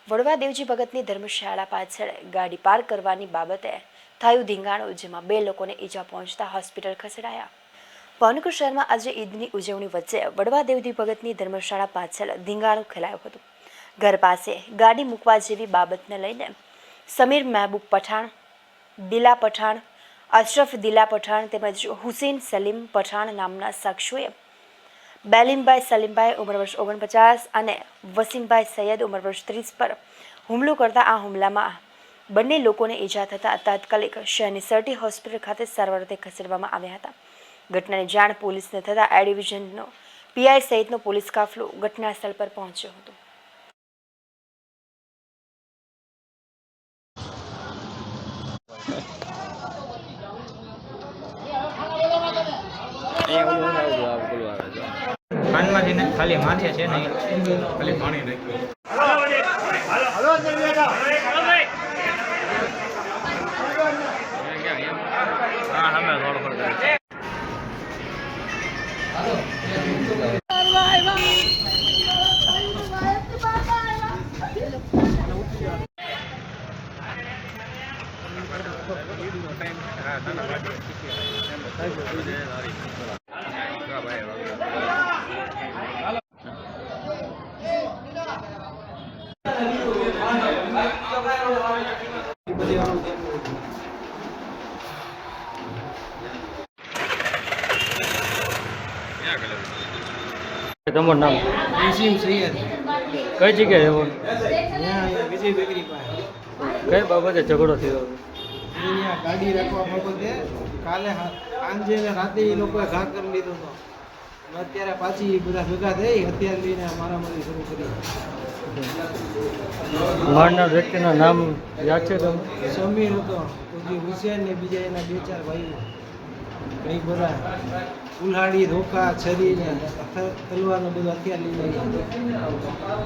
વડવા દેવજી ભગતની ધર્મશાળા પાછળ ગાડી પાર્ક કરવાની બાબતે થયું ધીંગાણું, જેમાં 2 લોકોને ઈજા પહોંચતા હોસ્પિટલ ખસેડાયા। ભાવનગર શહેરમાં આજે ઈદની ઉજવણી વચ્ચે વડવા દેવજી ભગતની ધર્મશાળા પાછળ ધીંગાણું ખેલાયું હતું। ઘર પાસે ગાડી મૂકવા જેવી બાબતને લઈને સમીર મહેબૂબ પઠાણ, દિલા પઠાણ, અશરફ દિલા પઠાણ તેમજ હુસેન સલીમ પઠાણ નામના શખ્સોએ બેલીમભાઈ સલીમભાઈ ઉંમર વર્ષ 49 અને વસીમભાઈ સૈયદ ઉંમર વર્ષ 30 પર હુમલો કરતા આ હુમલામાં બંને લોકોને ઈજા થતાં તાત્કાલિક શહેરની સરટી હોસ્પિટલ ખાતે સારવાર અર્થે ખસેડવામાં આવ્યા હતા। ઘટનાની જાણ પોલીસને થતાં એ ડિવિઝનનો પીઆઈ સહિતનો પોલીસ કાફલો ઘટના સ્થળ પર પહોંચ્યો હતો। કાનમાંથી ને ખાલી માથે છે ને ખાલી પાણી હા હમે રોડ પર તમારું નામ? વસીમ સૈયદ। કઈ જગ્યાએ રહેવાનું? અહીંયા વિજય બેકરી પાસે। કઈ બાબતે ઝઘડો થયો? અહીંયા ગાડી રાખવા બાબતે કાલે સાંજે ને રાતે એ લોકોએ ઘા કરી લીધો હતો। અત્યારે પાછી બધા ભેગા થઈ હથિયાર લઈને મારામારી શરૂ કરી। મારનાર વ્યક્તિના નામ યાદ છે તમને? સમીર હતો, પછી હુસેન ને બીજા એના 2-4 ભાઈઓ, કંઈક બધા કુલ્હાડી, ધોકા, છરી ને તલવારનું બધું હથિયાર લઈને આવ્યા।